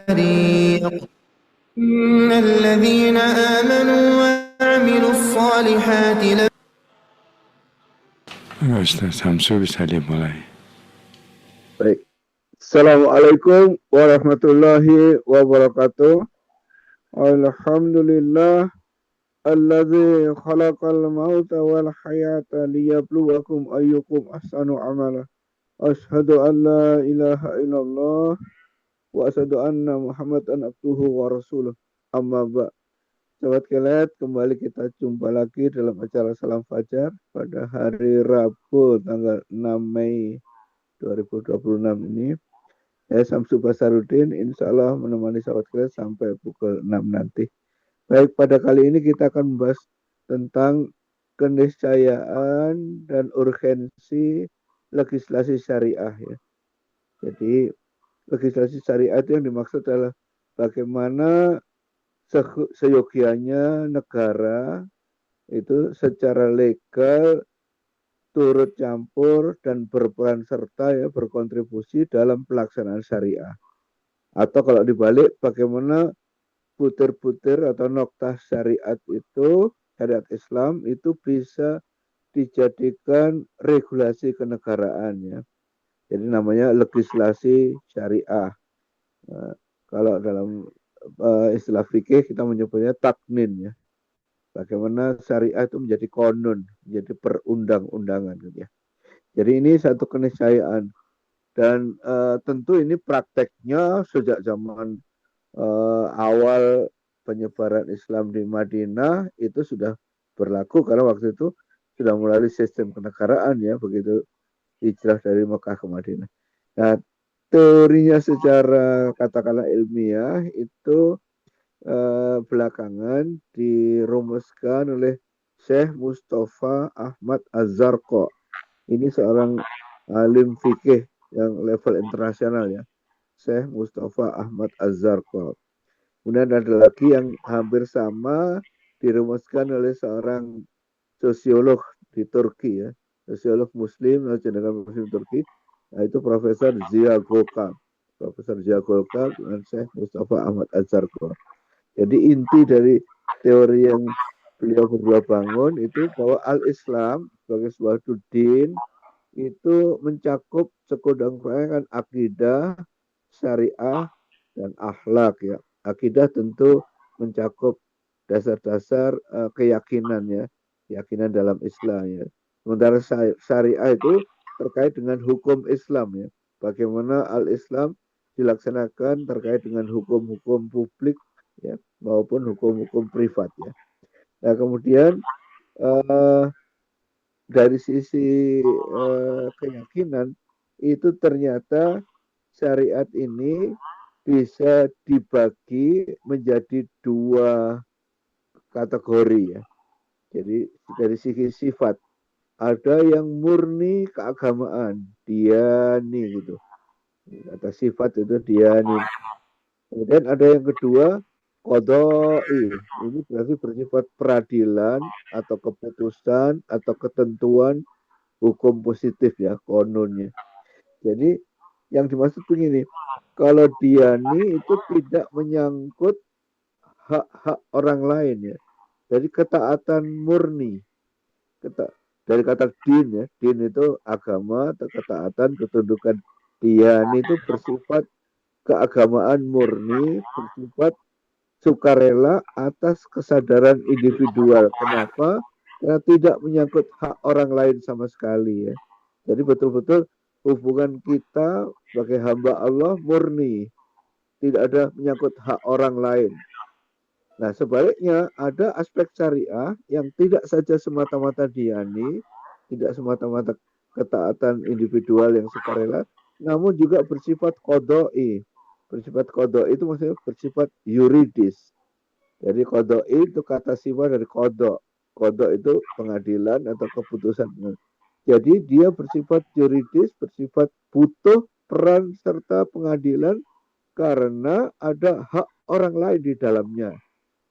فريق إن الذين آمنوا وعملوا الصالحات Ustaz Samsu bisa dimulai. Baik. Assalamualaikum warahmatullahi wabarakatuh. Alhamdulillah alladzi khalaqal mauta wal hayata liyabluwakum ayyukum ahsanu amala. Asyhadu an la ilaha illallah wa asyhadu anna Muhammadan abduhu wa rasuluh. Amma ba'. Sahabat Kelet, kembali kita jumpa lagi dalam acara Salam Fajar pada hari Rabu tanggal 6 Mei 2026 ini. Saya Samsu Basarudin, insya Allah menemani sahabat Kelet sampai pukul 6 nanti. Baik, pada kali ini kita akan membahas tentang keniscayaan dan urgensi legislasi syariah ya. Jadi legislasi syariah itu yang dimaksud adalah bagaimana seyogianya negara itu secara legal turut campur dan berperan serta ya berkontribusi dalam pelaksanaan syariah. Atau kalau dibalik bagaimana butir-butir atau noktah syariat itu, syariat Islam itu bisa dijadikan regulasi kenegaraan ya. Jadi namanya legislasi syariah. Nah, kalau dalam istilah fikih kita menyebutnya taknin ya. Bagaimana syariah itu menjadi konon, menjadi perundang-undangan gitu ya. Jadi ini satu keniscayaan dan tentu ini prakteknya sejak zaman awal penyebaran Islam di Madinah itu sudah berlaku karena waktu itu sudah melalui sistem kenegaraan ya begitu hijrah dari Mekah ke Madinah. Nah, teorinya secara katakanlah ilmiah itu belakangan dirumuskan oleh Syekh Mustafa Ahmad Az-Zarqa. Ini seorang alim fikih yang level internasional ya. Syekh Mustafa Ahmad Az-Zarqa. Kemudian ada lagi yang hampir sama dirumuskan oleh seorang sosiolog di Turki ya. Sosiolog muslim, jenderal muslim Turki. Nah, itu Profesor Ziya Gökalp. Profesor Ziya Gökalp dan Syekh Mustafa Ahmad Az-Zarqa. Jadi inti dari teori yang beliau berdua bangun itu bahwa al-Islam sebagai sebuah din itu mencakup sekudang-kudang akidah, syariah, dan akhlak ya. Akidah tentu mencakup dasar-dasar keyakinan ya, keyakinan dalam Islam ya. Sementara syariah itu terkait dengan hukum Islam ya. Bagaimana al-Islam dilaksanakan terkait dengan hukum-hukum publik ya maupun hukum-hukum privat ya. Nah kemudian dari sisi keyakinan itu ternyata syariat ini bisa dibagi menjadi dua kategori ya. Jadi dari sisi sifat ada yang murni keagamaan, diyani gitu. Kata sifat itu diyani. Kemudian ada yang kedua qadai. Ini berarti bersifat peradilan atau keputusan atau ketentuan hukum positif ya kononnya. Jadi yang dimaksud begini, kalau diyani itu tidak menyangkut hak-hak orang lain ya. Jadi ketaatan murni. Dari kata din ya, din itu agama atau ketaatan ketundukan. Diyani itu bersifat keagamaan murni, bersifat sukarela atas kesadaran individual. Kenapa? Karena tidak menyangkut hak orang lain sama sekali ya. Jadi betul-betul hubungan kita sebagai hamba Allah murni. Tidak ada menyangkut hak orang lain. Nah sebaliknya ada aspek syariah yang tidak saja semata-mata diyani, tidak semata-mata ketaatan individual yang sukarela, namun juga bersifat qadai. Bersifat qadai itu maksudnya bersifat yuridis. Jadi qadai itu kata sifat dari qada. Qada itu pengadilan atau keputusan. Jadi dia bersifat yuridis, bersifat butuh peran serta pengadilan karena ada hak orang lain di dalamnya.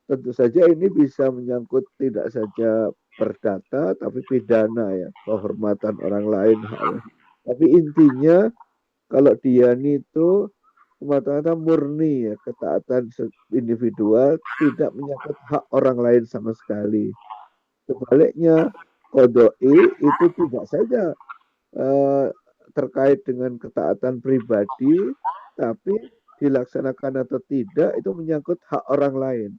Tentu saja ini bisa menyangkut tidak saja perdata, tapi pidana ya, kehormatan orang lain. Tapi intinya kalau diyani itu semata-mata murni ya, ketaatan individual, tidak menyangkut hak orang lain sama sekali. Sebaliknya, qodoi itu tidak saja eh, terkait dengan ketaatan pribadi, tapi dilaksanakan atau tidak itu menyangkut hak orang lain.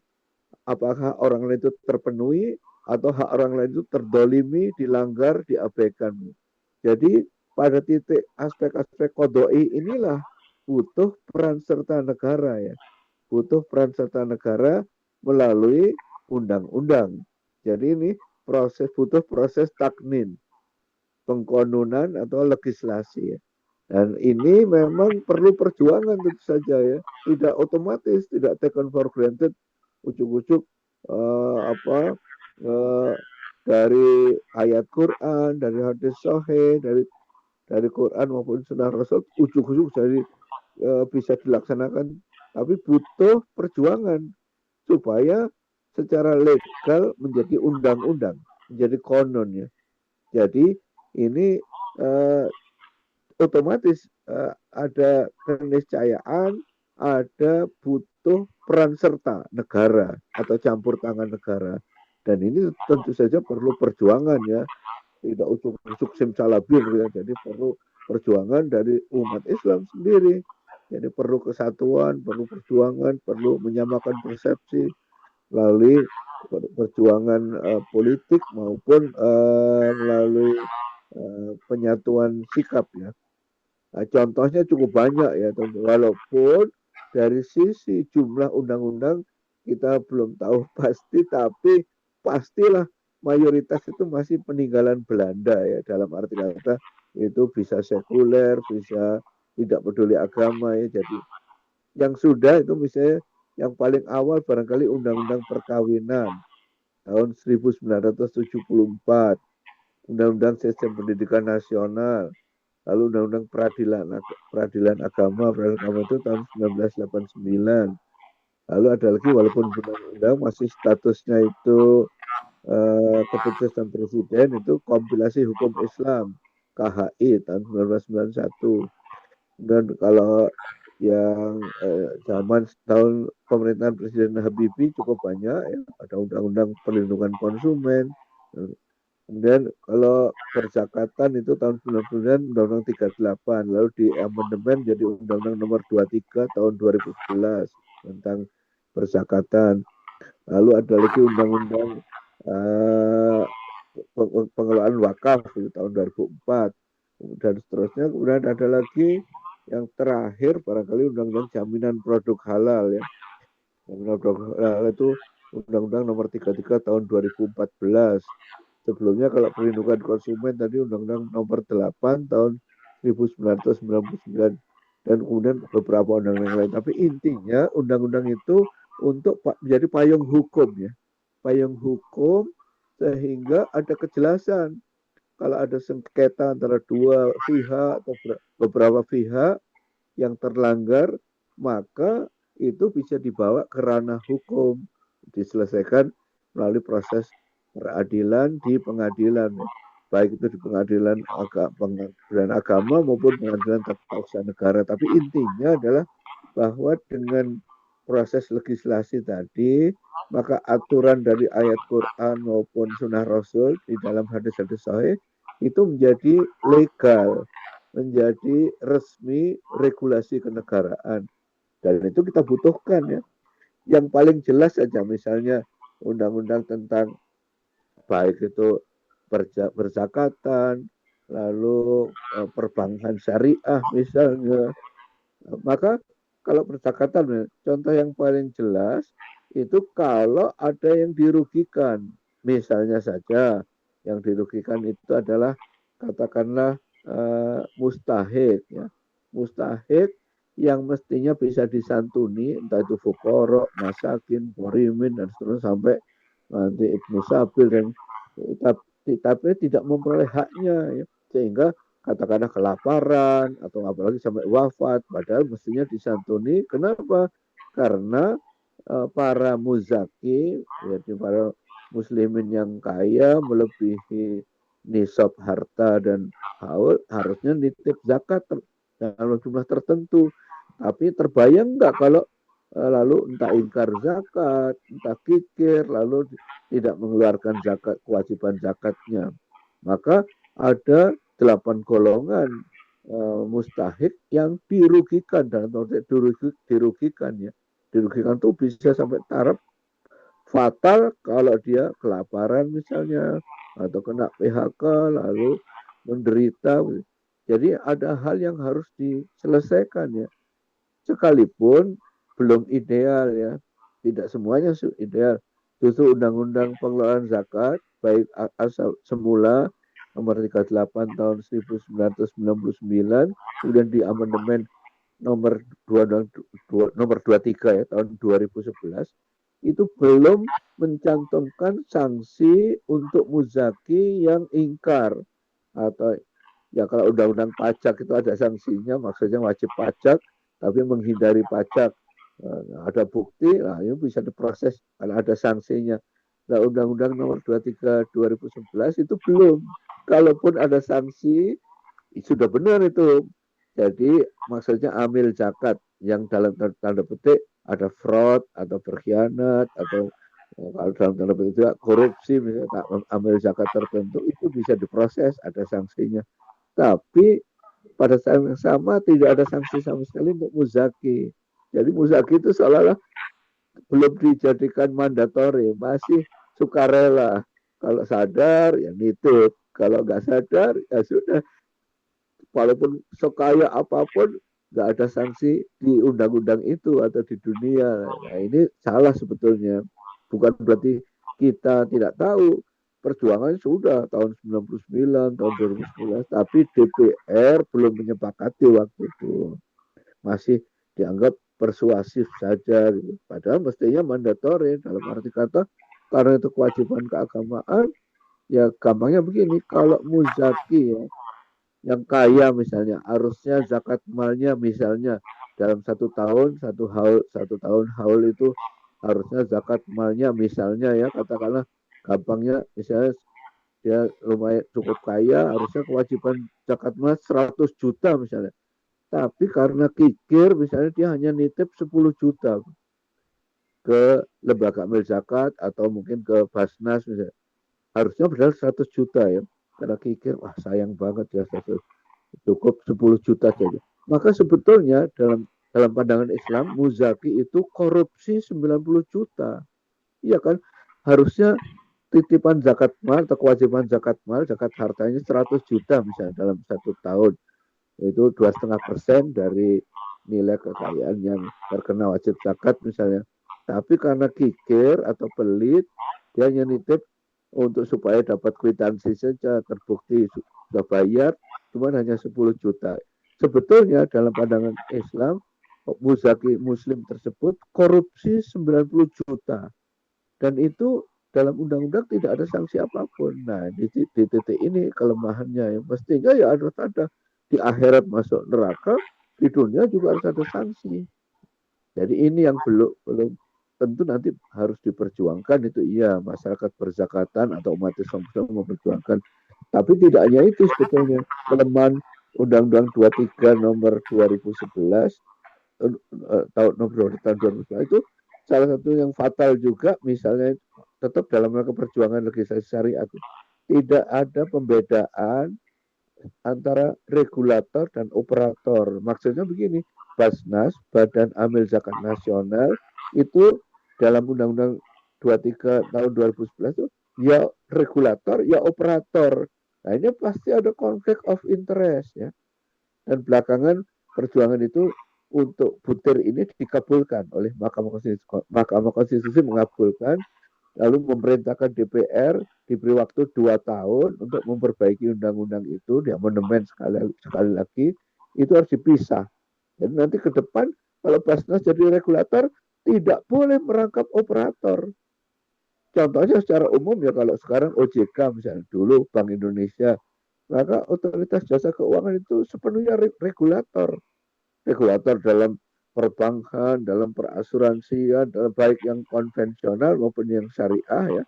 Apakah orang lain itu terpenuhi atau hak orang lain itu terdolimi, dilanggar, diabaikan. Jadi pada titik aspek-aspek qodoi inilah butuh peran serta negara ya. Butuh peran serta negara melalui undang-undang. Jadi ini butuh proses taknin, pengkonunan atau legislasi ya. Dan ini memang perlu perjuangan tentu saja ya. Tidak otomatis, tidak taken for granted, ujuk-ujuk dari ayat Quran, dari hadis sahih, dari Quran maupun sunnah Rasul, ujuk-ujuk jadi bisa dilaksanakan. Tapi butuh perjuangan supaya secara legal menjadi undang-undang, menjadi konon ya. Jadi ini otomatis ada keniscayaan, ada butuh peran serta negara atau campur tangan negara. Dan ini tentu saja perlu perjuangan ya, tidak ujuk-ujuk simsalabim ya. Jadi perlu perjuangan dari umat Islam sendiri. Jadi perlu kesatuan, perlu perjuangan, perlu menyamakan persepsi melalui perjuangan politik maupun melalui penyatuan sikap ya. Nah, contohnya cukup banyak ya, walaupun dari sisi jumlah undang-undang kita belum tahu pasti, tapi pastilah mayoritas itu masih peninggalan Belanda ya, dalam arti kata itu bisa sekuler, bisa tidak peduli agama ya. Jadi yang sudah itu misalnya yang paling awal barangkali Undang-Undang Perkawinan tahun 1974, Undang-Undang Sistem Pendidikan Nasional, lalu Undang-Undang Peradilan Agama itu tahun 1989. Lalu ada lagi walaupun undang-undang masih statusnya itu keputusan presiden, itu kompilasi hukum Islam KHI tahun 1991. Dan kalau yang zaman tahun pemerintahan Presiden Habibie cukup banyak ya, ada undang-undang perlindungan konsumen. Kemudian kalau perzakatan itu tahun 99 Undang-Undang 38, lalu di amandemen jadi Undang-Undang nomor 23 tahun 2011 tentang perzakatan. Lalu ada lagi Undang-Undang pengelolaan wakaf itu tahun 2004 dan seterusnya. Kemudian ada lagi yang terakhir barangkali Undang-Undang Jaminan Produk Halal ya. Undang-Undang Produk Halal itu Undang-Undang nomor 33 tahun 2014. Sebelumnya kalau perlindungan konsumen tadi Undang-Undang nomor 8 tahun 1999 dan kemudian beberapa undang-undang lain. Tapi intinya undang-undang itu untuk menjadi payung hukum ya. Payung hukum sehingga ada kejelasan. Kalau ada sengketa antara dua pihak atau beberapa pihak yang terlanggar, maka itu bisa dibawa ke ranah hukum, diselesaikan melalui proses peradilan di pengadilan, baik itu di pengadilan agama maupun pengadilan tata usaha negara. Tapi intinya adalah bahwa dengan proses legislasi tadi, maka aturan dari ayat Quran maupun sunnah Rasul di dalam hadis-hadis sahih itu menjadi legal, menjadi resmi regulasi kenegaraan. Dan itu kita butuhkan ya. Yang paling jelas saja misalnya undang-undang tentang baik itu perzakatan, lalu perbankan syariah misalnya. Maka kalau perzakatan, contoh yang paling jelas itu kalau ada yang dirugikan, misalnya saja yang dirugikan itu adalah katakanlah mustahik ya, mustahik yang mestinya bisa disantuni, entah itu fuqara, masakin, borimin dan seterusnya sampai nanti ibnu sabil dan tapi tidak memperoleh haknya ya, sehingga katakanlah kelaparan atau apalagi sampai wafat, padahal mestinya disantuni. Kenapa? Karena para muzaki, yaitu para muslimin yang kaya melebihi nisab harta dan haul harusnya nitip zakat dalam jumlah tertentu. Tapi terbayang nggak kalau lalu entah ingkar zakat, entah kikir, lalu tidak mengeluarkan zakat, kewajiban zakatnya. Maka ada 8 golongan mustahik yang dirugikan, dalam konteks dirugikan ya. Dirugikan itu bisa sampai taraf fatal kalau dia kelaparan misalnya, atau kena PHK lalu menderita. Jadi ada hal yang harus diselesaikan ya. Sekalipun belum ideal ya, tidak semuanya ideal. Justru Undang-Undang Pengelolaan Zakat baik asal semula nomor 38 tahun 1999, kemudian di amandemen nomor 23 ya tahun 2011, itu belum mencantumkan sanksi untuk muzaki yang ingkar. Atau ya kalau undang-undang pajak itu ada sanksinya, maksudnya wajib pajak tapi menghindari pajak. Ada bukti, nah ini bisa diproses kalau ada sanksinya. Nah, Undang-Undang nomor 23 2011 itu belum. Kalaupun ada sanksi, sudah benar itu. Jadi maksudnya amil zakat yang dalam tanda petik ada fraud atau berkhianat atau kalau dalam tanda petik juga korupsi, misalnya amil zakat tertentu, itu bisa diproses, ada sanksinya. Tapi pada saat yang sama tidak ada sanksi sama sekali untuk muzaki. Jadi muzaki itu seolah-olah belum dijadikan mandatori, masih sukarela. Kalau sadar ya nitip, kalau nggak sadar ya sudah, walaupun sekaya apapun nggak ada sanksi di undang-undang itu atau di dunia. Nah, ini salah sebetulnya. Bukan berarti kita tidak tahu. Perjuangan sudah tahun 99, tahun 2011, tapi DPR belum menyepakati waktu itu. Masih dianggap persuasif saja. Padahal mestinya mandatori dalam arti kata, karena itu kewajiban keagamaan, ya gampangnya begini, kalau muzaki ya, yang kaya misalnya harusnya zakat malnya misalnya dalam 1 tahun satu tahun haul itu harusnya zakat malnya misalnya ya, katakanlah gampangnya misalnya dia lumayan cukup kaya, harusnya kewajiban zakat mal 100 juta misalnya, tapi karena kikir misalnya dia hanya nitip 10 juta ke lembaga amil zakat atau mungkin ke Basnas misalnya, harusnya padahal 100 juta ya, karena kikir wah sayang banget ya, cukup 10 juta saja. Maka sebetulnya dalam pandangan Islam, muzaki itu korupsi 90 juta. Iya kan? Harusnya titipan zakat mal atau kewajiban zakat mal, zakat hartanya 100 juta misalnya dalam 1 tahun. Itu 2,5% dari nilai kekayaan yang terkena wajib zakat misalnya. Tapi karena kikir atau pelit, dia hanya nitip untuk supaya dapat kwitansi saja, terbukti sudah bayar, cuma hanya 10 juta. Sebetulnya dalam pandangan Islam, muzaki muslim tersebut korupsi 90 juta. Dan itu dalam undang-undang tidak ada sanksi apapun. Nah, di titik ini kelemahannya. Mestinya ya harus ada. Di akhirat masuk neraka, di dunia juga harus ada sanksi. Jadi ini yang belum tentu nanti harus diperjuangkan, itu iya, masyarakat berzakatan atau umat Islam memperjuangkan. Tapi tidak hanya itu sebetulnya, kelemahan Undang-Undang 23 nomor 2011 tahun 2011 itu salah satu yang fatal juga, misalnya tetap dalam rangka perjuangan legislasi syariat, tidak ada pembedaan antara regulator dan operator. Maksudnya begini, Basnas, Badan Amil Zakat Nasional, itu dalam Undang-Undang 23 tahun 2011 itu ya regulator, ya operator. Nah, ini pasti ada konflik of interest ya. Dan belakangan perjuangan itu untuk butir ini dikabulkan oleh Mahkamah Konstitusi. Mahkamah Konstitusi mengabulkan, lalu memerintahkan DPR diberi waktu 2 tahun untuk memperbaiki undang-undang itu, di amandemen sekali lagi, itu harus dipisah. Jadi nanti ke depan kalau Basnas jadi regulator, tidak boleh merangkap operator. Contohnya secara umum ya, kalau sekarang OJK misalnya, dulu Bank Indonesia, maka otoritas jasa keuangan itu sepenuhnya regulator. Regulator dalam perbankan, dalam perasuransian, dalam baik yang konvensional maupun yang syariah ya.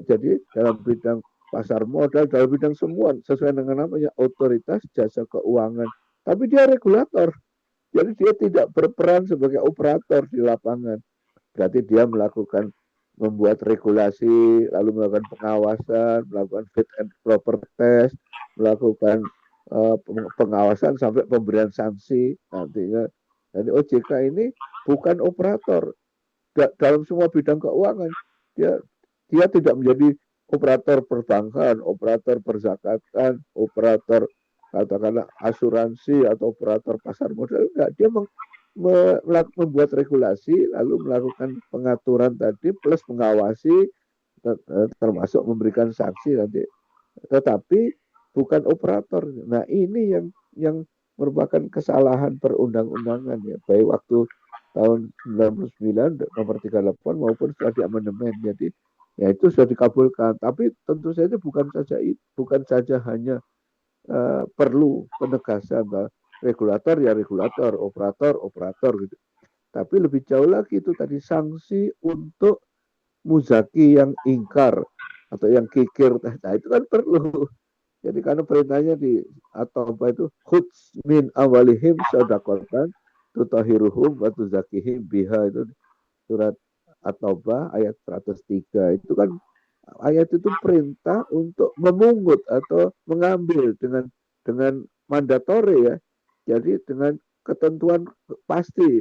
Jadi dalam bidang pasar modal, dalam bidang semua sesuai dengan namanya otoritas jasa keuangan. Tapi dia regulator. Jadi dia tidak berperan sebagai operator di lapangan. Berarti dia membuat regulasi, lalu melakukan pengawasan, melakukan fit and proper test, melakukan pengawasan sampai pemberian sanksi nantinya. Jadi OJK ini bukan operator dalam semua bidang keuangan. Dia dia tidak menjadi operator perbankan, operator perzakatan, operator katakanlah asuransi atau operator pasar modal. Enggak, dia membuat regulasi lalu melakukan pengaturan tadi plus mengawasi termasuk memberikan sanksi nanti, tetapi bukan operator. Nah, ini yang merupakan kesalahan perundang-undangan ya, baik waktu tahun 99 nomor 38 maupun setelah diamandemen. Jadi ya itu sudah dikabulkan, tapi tentu saja bukan saja hanya perlu penegasan regulator ya regulator, operator operator gitu. Tapi lebih jauh lagi itu tadi sanksi untuk muzaki yang ingkar atau yang kikir. Nah, itu kan perlu. Jadi karena perintahnya atau apa itu khuds min awalihim sadaqatan tutahiruhum wa tuzakihim biha, itu surat At-Taubah ayat 103. Itu kan ayat itu perintah untuk memungut atau mengambil dengan mandatori ya. Jadi dengan ketentuan pasti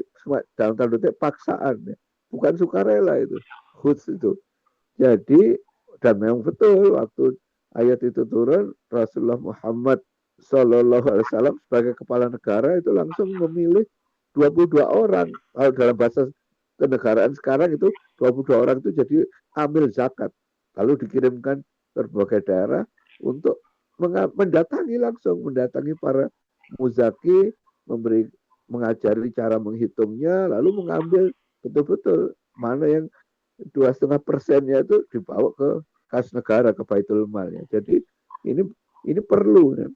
dalam tanda kutip paksaan ya. Bukan sukarela itu. Khuds itu. Jadi dan memang betul waktu ayat itu turun, Rasulullah Muhammad Sallallahu Alaihi Wasallam sebagai kepala negara itu langsung memilih 22 orang. Kalau dalam bahasa kenegaraan sekarang itu 22 orang itu jadi amil zakat. Lalu dikirimkan ke berbagai daerah untuk mendatangi para muzaki, mengajari cara menghitungnya, lalu mengambil betul-betul mana yang 2,5%-nya itu dibawa ke kas negara, ke Baitul Mal ya. Jadi ini perlu ya.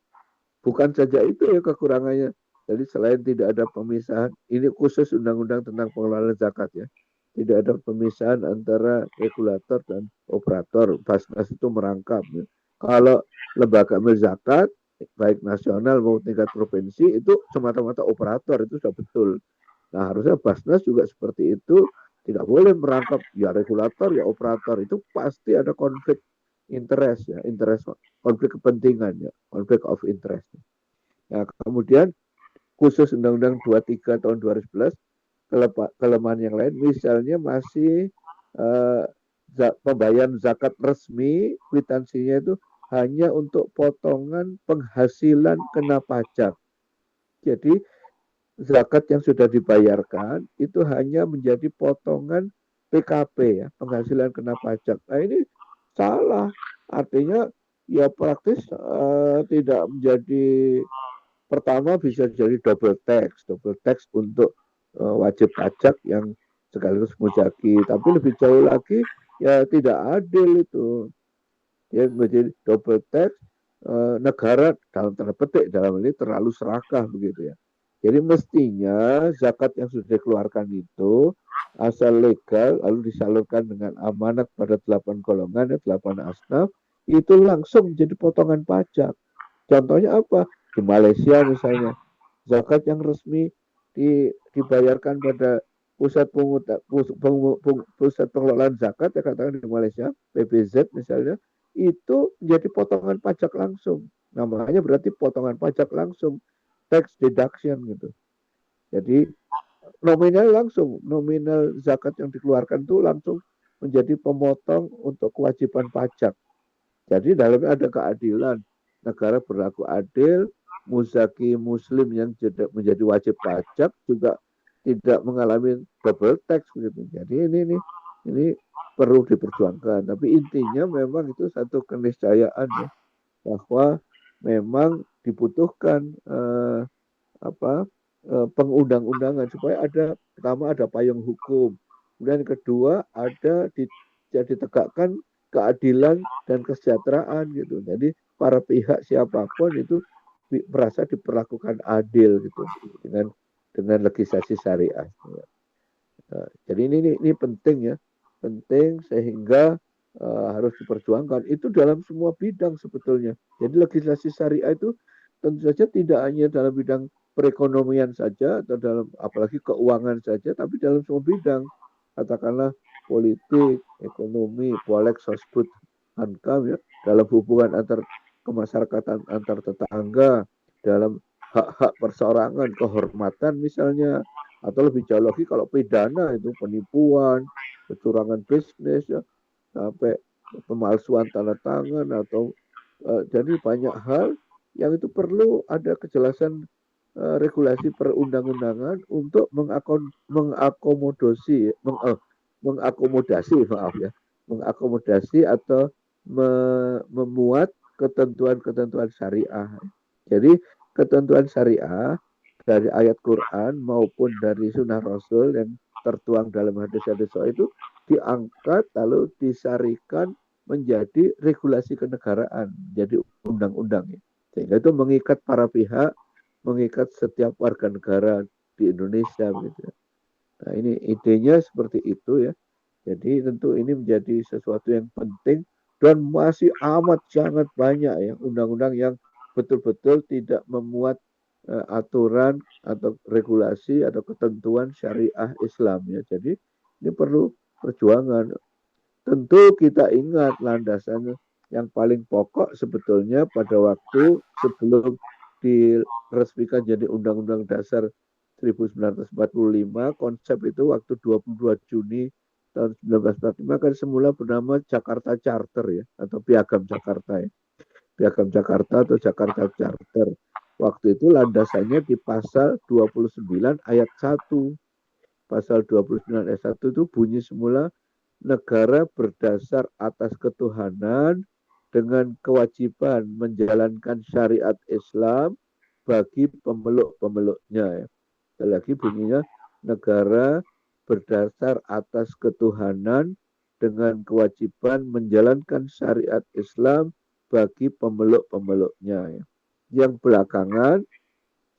Bukan saja itu ya kekurangannya. Jadi selain tidak ada pemisahan, ini khusus undang-undang tentang pengelolaan zakat ya. Tidak ada pemisahan antara regulator dan operator. Basnas itu merangkap. Ya. Kalau lembaga amil zakat, baik nasional maupun tingkat provinsi, itu semata-mata operator, itu sudah betul. Nah harusnya Basnas juga seperti itu, tidak boleh merangkap ya regulator ya operator, itu pasti ada konflik interest ya, konflik kepentingan ya, konflik of interest. Nah kemudian khusus Undang-Undang 23 tahun 2011 kelemahan yang lain misalnya masih pembayaran zakat resmi kwitansinya itu hanya untuk potongan penghasilan kena pajak. Jadi zakat yang sudah dibayarkan itu hanya menjadi potongan PKP ya, penghasilan kena pajak. Nah ini salah, artinya ya praktis tidak menjadi, pertama bisa jadi double tax untuk wajib pajak yang sekaligus muzaki, tapi lebih jauh lagi ya tidak adil itu. Ya menjadi double tax, negara dalam tanda petik dalam ini terlalu serakah begitu ya. Jadi mestinya zakat yang sudah dikeluarkan itu asal legal lalu disalurkan dengan amanat pada 8 golongan, 8 asnaf, itu langsung menjadi potongan pajak. Contohnya apa? Di Malaysia misalnya, zakat yang resmi dibayarkan pada pusat pengelolaan zakat ya katakan di Malaysia, PBZ misalnya, itu menjadi potongan pajak langsung. Namanya berarti potongan pajak langsung, tax deduction gitu. Jadi nominal zakat yang dikeluarkan itu langsung menjadi pemotong untuk kewajiban pajak. Jadi dalamnya ada keadilan, negara berlaku adil, muzaki muslim yang menjadi wajib pajak juga tidak mengalami double tax begitu. Jadi ini perlu diperjuangkan. Tapi intinya memang itu satu keniscayaan ya, bahwa memang dibutuhkan pengundang-undangan supaya pertama ada payung hukum, kemudian kedua ditegakkan keadilan dan kesejahteraan gitu. Jadi para pihak siapapun itu merasa diperlakukan adil gitu dengan legislasi syariah. Jadi ini penting ya, penting sehingga harus diperjuangkan. Itu dalam semua bidang sebetulnya. Jadi legislasi syariah itu tentu saja tidak hanya dalam bidang perekonomian saja atau dalam apalagi keuangan saja, tapi dalam semua bidang, katakanlah politik, ekonomi, polek, sosbud, hankam ya, dalam hubungan antar kemasyarakatan antar tetangga, dalam hak-hak perseorangan, kehormatan misalnya, atau lebih jauh lagi kalau pidana itu penipuan, kecurangan bisnis ya, sampai pemalsuan tanda tangan atau jadi banyak hal yang itu perlu ada kejelasan regulasi perundang-undangan untuk mengakomodasi maaf ya, mengakomodasi atau memuat ketentuan-ketentuan syariah. Jadi ketentuan syariah dari ayat Quran maupun dari sunnah Rasul yang tertuang dalam hadis-hadis itu diangkat lalu disarikan menjadi regulasi kenegaraan, jadi undang-undang. Sehingga itu mengikat para pihak, mengikat setiap warga negara di Indonesia gitu. Nah, ini idenya seperti itu ya. Jadi tentu ini menjadi sesuatu yang penting dan masih amat sangat banyak ya undang-undang yang betul-betul tidak memuat aturan atau regulasi atau ketentuan syariah Islam ya. Jadi ini perlu perjuangan. Tentu kita ingat landasan yang paling pokok sebetulnya pada waktu sebelum diresmikan jadi Undang-Undang Dasar 1945, konsep itu waktu 22 Juni tahun 1945 kan semula bernama Jakarta Charter ya, atau Piagam Jakarta ya. Piagam Jakarta atau Jakarta Charter. Waktu itu landasannya di pasal 29 ayat 1. Pasal 29 ayat 1 itu bunyi semula negara berdasar atas ketuhanan dengan kewajiban menjalankan syariat Islam bagi pemeluk-pemeluknya. Sekali lagi bunyinya negara berdasar atas ketuhanan dengan kewajiban menjalankan syariat Islam bagi pemeluk-pemeluknya. Yang belakangan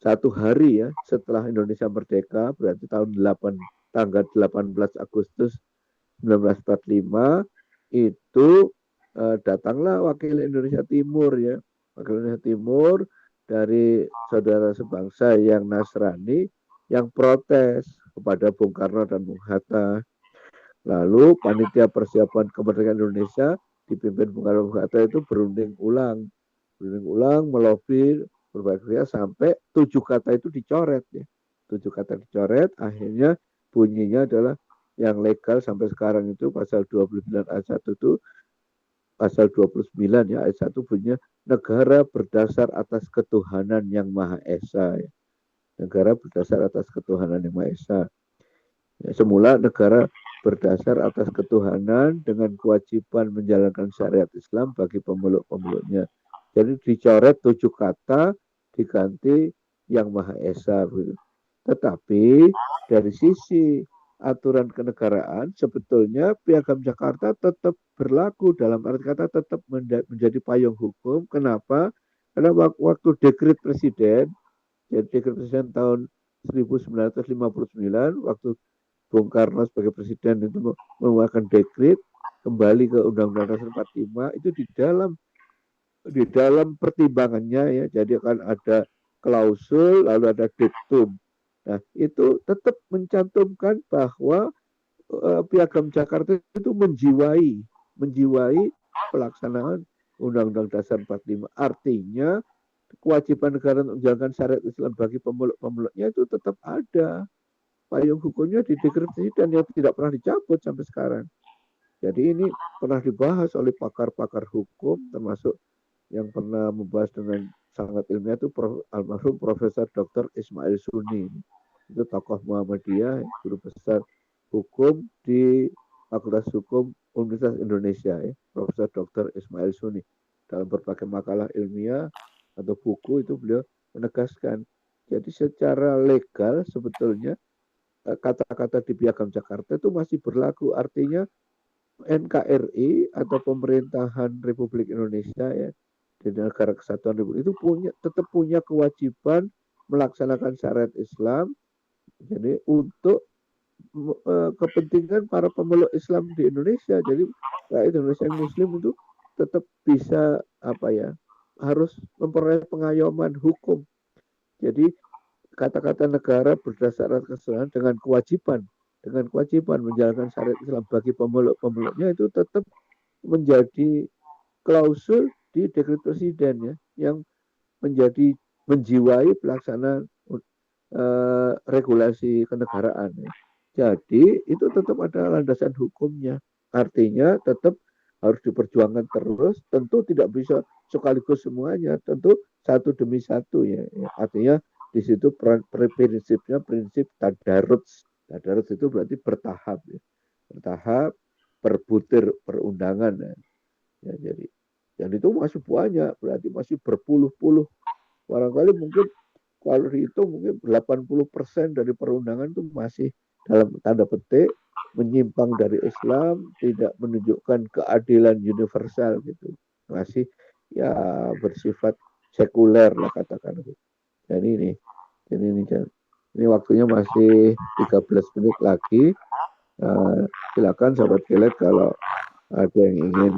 satu hari ya setelah Indonesia merdeka, berarti tanggal 18 Agustus 1945 itu datanglah wakil Indonesia Timur ya, wakil Indonesia Timur dari saudara sebangsa yang Nasrani yang protes kepada Bung Karno dan Bung Hatta. Lalu panitia persiapan kemerdekaan Indonesia dipimpin Bung Karno dan Bung Hatta itu berunding ulang melobi berbagai sampai 7 kata itu dicoret ya. 7 kata dicoret, akhirnya bunyinya adalah yang legal sampai sekarang itu pasal 29 ayat 1 itu pasal 29 ya ayat 1 bunyinya negara berdasar atas ketuhanan yang Maha Esa ya. Negara berdasar atas ketuhanan yang Maha Esa. Ya, semula negara berdasar atas ketuhanan dengan kewajiban menjalankan syariat Islam bagi pemeluk-pemeluknya. Jadi dicoret 7 kata diganti yang Maha Esa. Tetapi dari sisi aturan kenegaraan sebetulnya Piagam Jakarta tetap berlaku dalam arti kata tetap menjadi payung hukum. Kenapa? Karena waktu dekret presiden, jadi dekret presiden tahun 1959 waktu Bung Karno sebagai presiden itu mengeluarkan dekret kembali ke Undang-Undang Dasar 45 itu di dalam pertimbangannya ya, jadi akan ada klausul lalu ada diktum. Nah, itu tetap mencantumkan bahwa Piagam Jakarta itu menjiwai pelaksanaan Undang-Undang Dasar 45. Artinya kewajiban negara untuk menjalankan syariat Islam bagi pemeluk-pemeluknya itu tetap ada. Payung hukumnya di dekret presiden yang tidak pernah dicabut sampai sekarang. Jadi ini pernah dibahas oleh pakar-pakar hukum termasuk yang pernah membahas dengan sangat ilmiah itu almarhum Profesor Dr. Ismail Suni. Itu tokoh Muhammadiyah, guru besar hukum di Fakultas Hukum Universitas Indonesia ya, Profesor Dr. Ismail Suni. Dalam berbagai makalah ilmiah atau buku itu beliau menegaskan. Jadi secara legal sebetulnya kata-kata di Piagam Jakarta itu masih berlaku. Artinya NKRI atau pemerintahan Republik Indonesia ya di negara kesatuan Republik itu tetap punya kewajiban melaksanakan syariat Islam. Jadi untuk kepentingan para pemeluk Islam di Indonesia. Jadi rakyat Indonesia yang Muslim itu tetap bisa harus memperoleh pengayoman hukum. Jadi kata-kata negara berdasarkan keseluruhan dengan kewajiban menjalankan syariat Islam bagi pemeluk-pemeluknya itu tetap menjadi klausul di dekret presiden ya, yang menjiwai pelaksanaan regulasi kenegaraan ya. Jadi itu tetap ada landasan hukumnya. Artinya tetap harus diperjuangkan terus. Tentu tidak bisa sekaligus semuanya. Tentu satu demi satu ya. Artinya di situ prinsipnya prinsip tadarus. Tadarus itu berarti bertahap ya. Bertahap per butir perundangan ya. Jadi yang itu masih banyak, berarti masih berpuluh-puluh. Barangkali mungkin kalau dihitung mungkin 80% dari perundangan itu masih dalam tanda petik menyimpang dari Islam, tidak menunjukkan keadilan universal gitu. Masih ya bersifat sekuler lah katakan. Dan ini waktunya masih 13 menit lagi. Silakan sahabat Kilet kalau ada yang ingin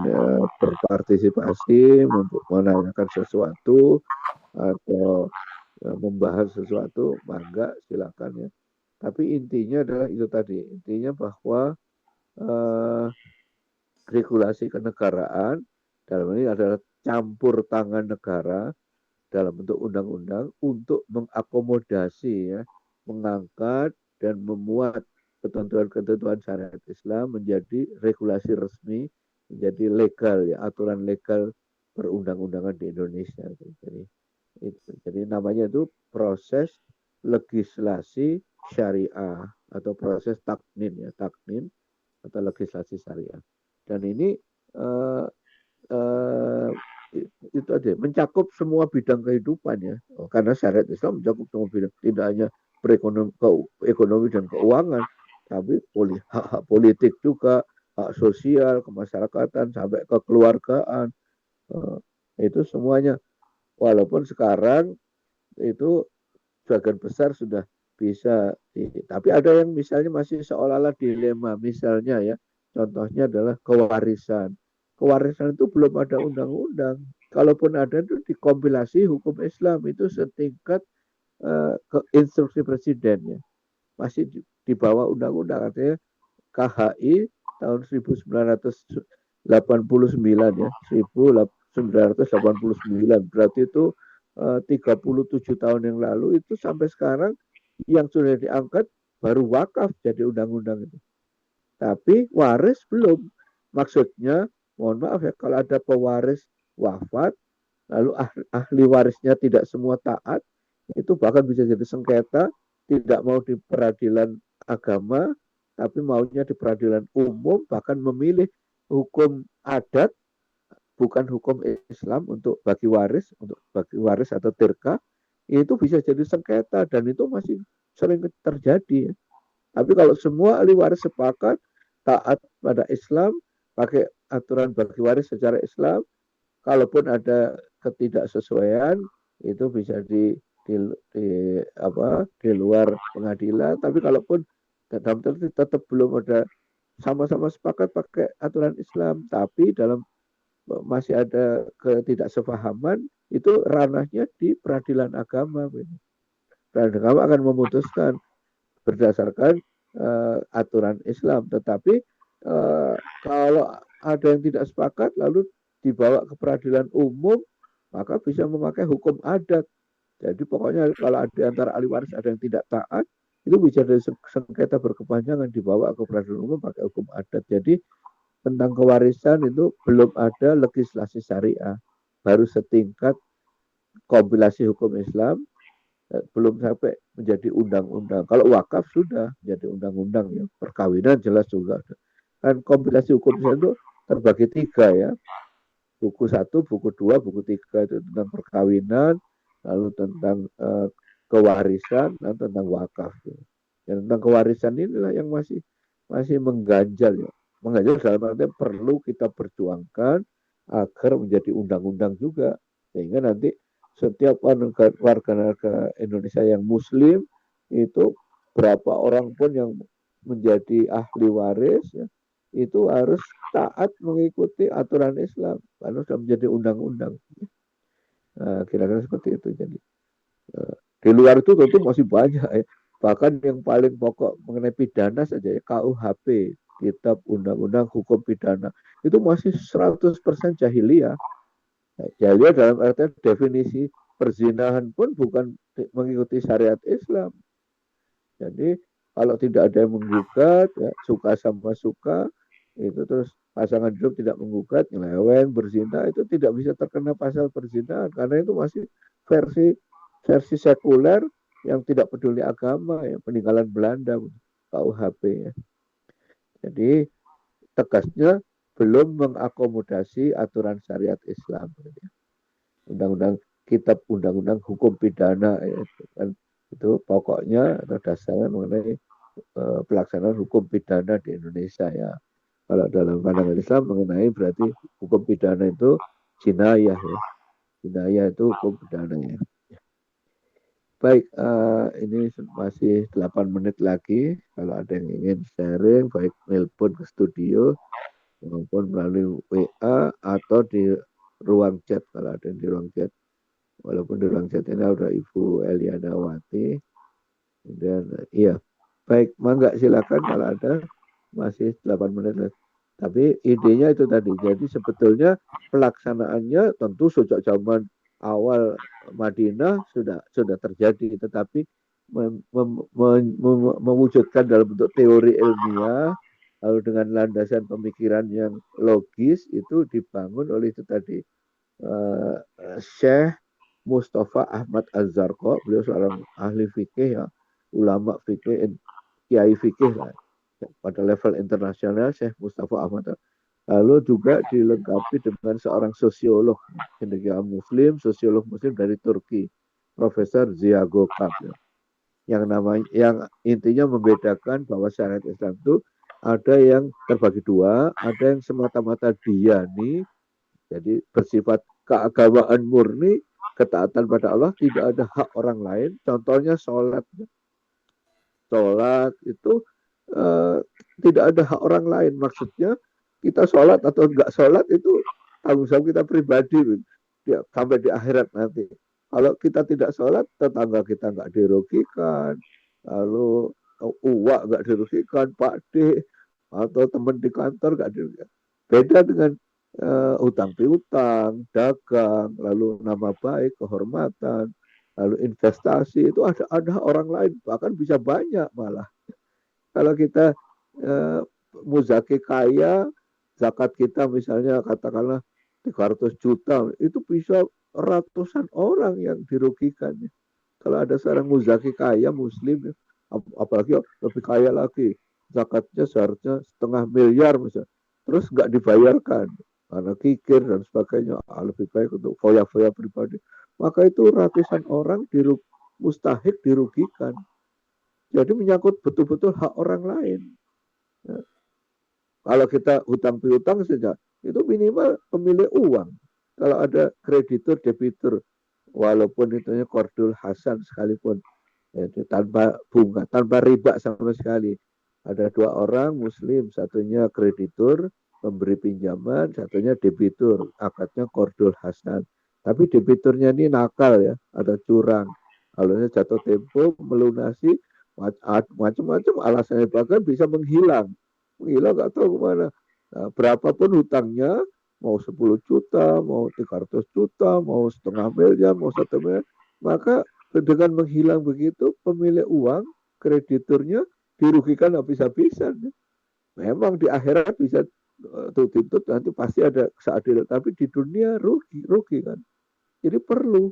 berpartisipasi untuk menanyakan sesuatu atau membahas sesuatu, mangga silakan ya. Tapi intinya adalah itu tadi, intinya bahwa regulasi kenegaraan dalam ini adalah campur tangan negara dalam bentuk undang-undang untuk mengakomodasi ya, mengangkat dan memuat ketentuan-ketentuan syariat Islam menjadi regulasi resmi, menjadi legal ya, aturan legal perundang-undangan di Indonesia. Jadi namanya itu proses legislasi syariah atau proses taknin ya, taknin atau legislasi syariah. Dan ini itu aja mencakup semua bidang kehidupan ya, karena syariat Islam mencakup semua bidang, tidak hanya ekonomi dan keuangan, tapi hak politik juga, hak sosial, kemasyarakatan sampai kekeluargaan, itu semuanya. Walaupun sekarang itu sebagian besar sudah bisa, tapi ada yang misalnya masih seolah-olah dilema, misalnya ya, contohnya adalah kewarisan. Kewarisan itu belum ada undang-undang. Kalaupun ada itu dikompilasi hukum Islam itu setingkat ke instruksi presiden ya. Masih di bawah undang-undang, artinya KHI tahun 1989 ya, 1989 berarti itu 37 tahun yang lalu itu sampai sekarang yang sudah diangkat baru wakaf jadi undang-undang itu. Tapi waris belum. Maksudnya, mohon maaf ya, kalau ada pewaris wafat, lalu ahli warisnya tidak semua taat, itu bahkan bisa jadi sengketa, tidak mau di peradilan agama, tapi maunya di peradilan umum, bahkan memilih hukum adat, bukan hukum Islam untuk bagi waris atau tirka, itu bisa jadi sengketa dan itu masih sering terjadi. Tapi kalau semua ahli waris sepakat taat pada Islam, pakai aturan bagi waris secara Islam, kalaupun ada ketidaksesuaian itu bisa di luar pengadilan. Tapi kalaupun dalam tetap belum ada sama-sama sepakat pakai aturan Islam, tapi dalam masih ada ketidaksepahaman, itu ranahnya di peradilan agama. Peradilan agama akan memutuskan berdasarkan aturan Islam. Tetapi kalau ada yang tidak sepakat lalu dibawa ke peradilan umum, maka bisa memakai hukum adat. Jadi pokoknya kalau ada antara ahli waris ada yang tidak taat, itu bisa dari sengketa berkepanjangan dibawa ke peradilan umum pakai hukum adat. Jadi tentang kewarisan itu belum ada legislasi syariah, baru setingkat kompilasi hukum Islam, belum sampai menjadi undang-undang. Kalau wakaf sudah menjadi undang-undang ya, perkawinan jelas juga. Kan kompilasi hukum Islam itu terbagi 3 ya, buku 1, buku 2, buku 3 itu tentang perkawinan, lalu tentang kewarisan, dan tentang wakaf. Dan tentang kewarisan inilah yang masih mengganjal ya. Mengganjal dalam artinya perlu kita perjuangkan agar menjadi undang-undang juga, sehingga nanti setiap warga negara Indonesia yang Muslim itu berapa orang pun yang menjadi ahli waris ya, itu harus taat mengikuti aturan Islam karena sudah menjadi undang-undang. Kira-kira seperti itu. Jadi Di luar itu tentu masih banyak ya. Bahkan yang paling pokok mengenai pidana saja ya, KUHP, Kitab Undang-Undang Hukum Pidana, itu masih 100% jahiliyah. Jahiliyah dalam artian definisi perzinahan pun bukan mengikuti syariat Islam. Jadi kalau tidak ada yang menggugat, ya, suka sama suka, itu terus pasangan hidup tidak menggugat, nyeleweng, berzina, itu tidak bisa terkena pasal perzinahan karena itu masih versi versi sekuler yang tidak peduli agama, ya, peninggalan Belanda, KUHP. Ya. Jadi tegasnya belum mengakomodasi aturan syariat Islam. Undang-undang Kitab Undang-Undang Hukum Pidana, ya, itu kan itu pokoknya atau dasarnya mengenai pelaksanaan hukum pidana di Indonesia ya. Kalau dalam pandangan Islam mengenai berarti hukum pidana itu jinayah ya. Jinayah itu hukum pidana ya. Baik, ini masih 8 menit lagi. Kalau ada yang ingin sharing, baik nelpon ke studio maupun melalui WA atau di ruang chat kalau ada yang di ruang chat. Walaupun di ruang chat ini ada Ibu Eliana Wati. Dan iya, baik, mangga silakan kalau ada, masih 8 menit. Tapi idenya itu tadi. Jadi sebetulnya pelaksanaannya tentu sejak zaman awal Madinah sudah terjadi, tetapi mewujudkan dalam bentuk teori ilmiah lalu dengan landasan pemikiran yang logis itu dibangun oleh itu tadi Syekh Mustafa Ahmad Az-Zarqa. Beliau seorang ahli fikih ya, ulama fikih, kiai fikih lah pada level internasional, Syekh Mustafa Ahmad. Lalu juga dilengkapi dengan seorang sosiolog cendekia Muslim, sosiolog Muslim dari Turki, Profesor Ziya Gökalp, yang intinya membedakan bahwa syariat Islam itu ada yang terbagi dua, ada yang semata-mata diyani, jadi bersifat keagamaan murni, ketaatan pada Allah, tidak ada hak orang lain. Contohnya sholat. Sholat itu tidak ada hak orang lain. Maksudnya kita sholat atau enggak sholat itu tanggung jawab kita pribadi. Ya, sampai di akhirat nanti. Kalau kita tidak sholat, tetangga kita enggak dirugikan. Lalu uak enggak dirugikan, Pak D, atau teman di kantor enggak dirugikan. Beda dengan utang piutang, dagang, lalu nama baik, kehormatan, lalu investasi, itu ada orang lain, bahkan bisa banyak malah. Kalau kita muzaki kaya, zakat kita misalnya katakanlah 300 juta, itu bisa ratusan orang yang dirugikan. Kalau ada seorang muzaki kaya muslim, apalagi lebih kaya lagi, zakatnya seharusnya 500 000 misalnya, terus nggak dibayarkan karena kikir dan sebagainya, lebih baik untuk foya-foya pribadi, maka itu ratusan orang mustahik dirugikan. Jadi menyangkut betul-betul hak orang lain. Ya. Kalau kita hutang piutang saja, itu minimal pemilik uang. Kalau ada kreditur, debitur, walaupun itu qardul hasan sekalipun, itu tanpa bunga, tanpa riba sama sekali. Ada 2 orang muslim, satunya kreditur, memberi pinjaman, satunya debitur, akadnya qardul hasan. Tapi debiturnya ini nakal ya, ada curang. Kalau jatuh tempo melunasi, macam-macam alasannya, bahkan bisa menghilang nggak tahu kemana. Nah, berapapun hutangnya, mau 10 juta, mau 300 juta, mau 500 000, mau 1 miliar, maka dengan menghilang begitu, pemilik uang, krediturnya dirugikan habis-habisan. Memang di akhirat bisa tuntut, nanti pasti ada keadilan, tapi di dunia rugi kan. Jadi perlu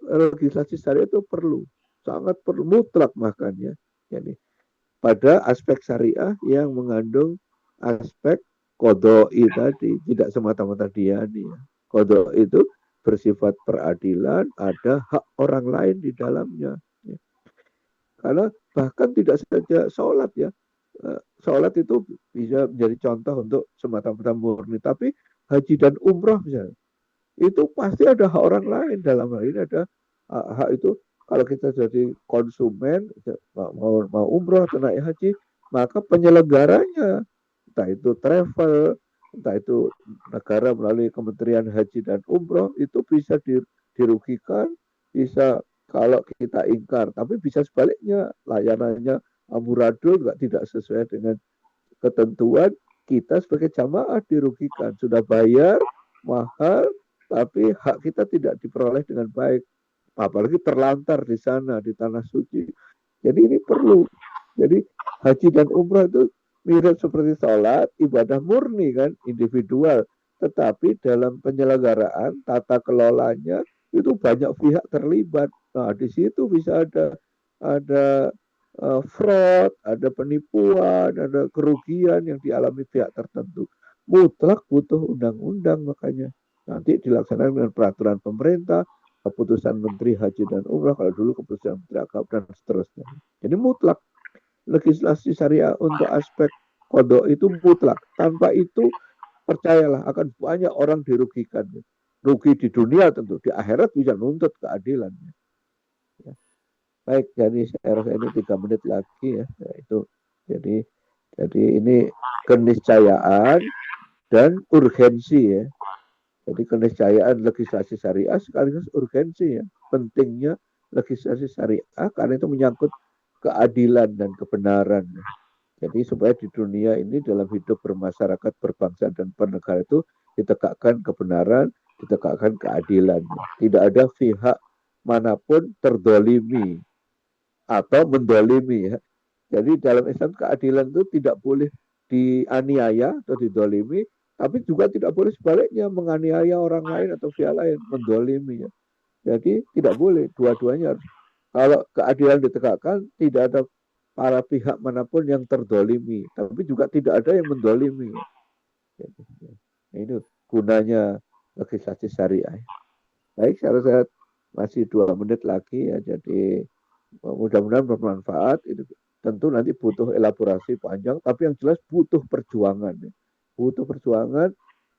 legislasi syariat itu perlu, sangat perlu, mutlak makanya. Jadi pada aspek syariah yang mengandung aspek qodoi tadi, tidak semata-mata diyani. Qodoi itu bersifat peradilan, ada hak orang lain di dalamnya. Karena bahkan tidak saja sholat ya, sholat itu bisa menjadi contoh untuk semata-mata murni, tapi haji dan umroh misalnya, itu pasti ada hak orang lain. Dalam hal ini ada hak itu, kalau kita jadi konsumen, mau umroh atau naik haji, maka penyelenggaranya, entah itu travel, entah itu negara melalui Kementerian Haji dan Umroh, itu bisa dirugikan, bisa kalau kita ingkar. Tapi bisa sebaliknya, layanannya amburadul juga tidak sesuai dengan ketentuan, kita sebagai jamaah dirugikan. Sudah bayar mahal, tapi hak kita tidak diperoleh dengan baik. Apalagi terlantar di sana, di tanah suci. Jadi ini perlu. Jadi haji dan umrah itu mirip seperti sholat, ibadah murni kan, individual. Tetapi dalam penyelenggaraan, tata kelolanya, itu banyak pihak terlibat. Nah, di situ bisa ada fraud, ada penipuan, ada kerugian yang dialami pihak tertentu. Mutlak butuh undang-undang makanya. Nanti dilaksanakan dengan peraturan pemerintah, keputusan Menteri Haji dan Umrah, kalau dulu keputusan Menteri Agama dan seterusnya. Jadi mutlak. Legislasi syariah untuk aspek kodok itu mutlak. Tanpa itu, percayalah akan banyak orang dirugikan. Rugi di dunia tentu, di akhirat bisa nuntut keadilan. Ya. Baik, jadi saya rasa ini 3 menit lagi ya. Itu jadi ini keniscayaan dan urgensi ya. Jadi keniscayaan legislasi syariah sekaligus urgensi ya. Pentingnya legislasi syariah karena itu menyangkut keadilan dan kebenaran. Jadi supaya di dunia ini dalam hidup bermasyarakat, berbangsa dan bernegara itu ditegakkan kebenaran, ditegakkan keadilan. Tidak ada pihak manapun terdolimi atau mendolimi ya. Jadi dalam Islam keadilan itu tidak boleh dianiaya atau didolimi, tapi juga tidak boleh sebaliknya menganiaya orang lain atau pihak lain, mendolimi ya. Jadi tidak boleh, dua-duanya harus. Kalau keadilan ditegakkan, tidak ada para pihak manapun yang terdolimi, tapi juga tidak ada yang mendolimi. Jadi, nah, ini gunanya legislasi syariah. Baik, saya rasa masih 2 menit lagi ya, jadi mudah-mudahan bermanfaat. Itu tentu nanti butuh elaborasi panjang, tapi yang jelas butuh perjuangan. Ya. Butuh perjuangan,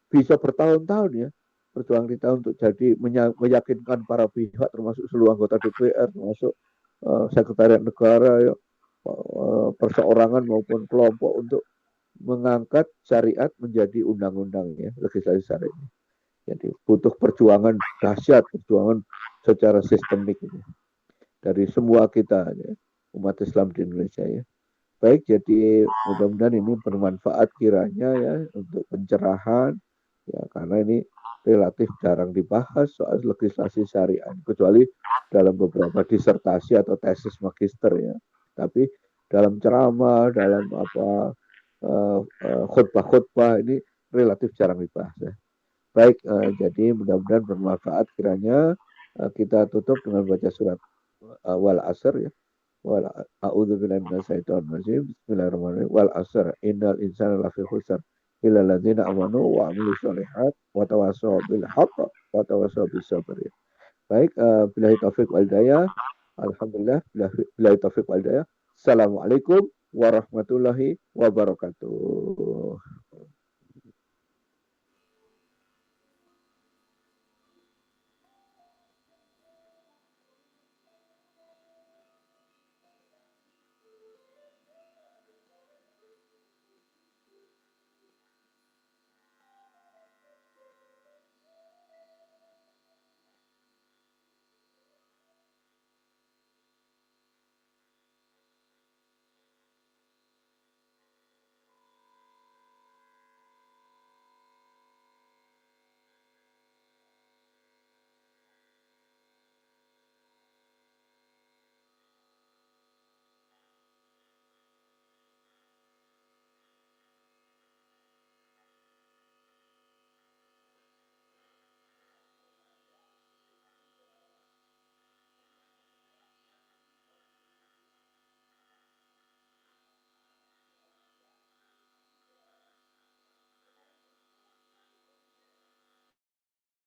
bisa bertahun-tahun ya. Perjuangan kita untuk jadi meyakinkan para pihak, termasuk seluruh anggota DPR, termasuk sekretariat negara, ya, perseorangan maupun kelompok untuk mengangkat syariat menjadi undang-undang ya, legislasi syariat. Jadi butuh perjuangan dahsyat, perjuangan secara sistemik ya, dari semua kita ya, umat Islam di Indonesia ya. Baik, jadi mudah-mudahan ini bermanfaat kiranya ya untuk pencerahan ya, karena ini relatif jarang dibahas soal legislasi syariah, kecuali dalam beberapa disertasi atau tesis magister ya. Tapi dalam ceramah, dalam khutbah-khutbah ini relatif jarang dibahas ya. Baik, jadi mudah-mudahan bermanfaat kiranya. Kita tutup dengan baca surat wal asr ya. Wal a'udzubillahi minasyaitonir rajim. Bismillahirrahmanirrahim. Wal asr innal insana lafi khusr illa alladzina amanu wa amilus sholihat wa tawassaw bil haqq wa tawassaw bis sabr. Baik, billahi taufik wal hidayah. Alhamdulillah, billahi taufik wal hidayah. Assalamualaikum warahmatullahi wabarakatuh.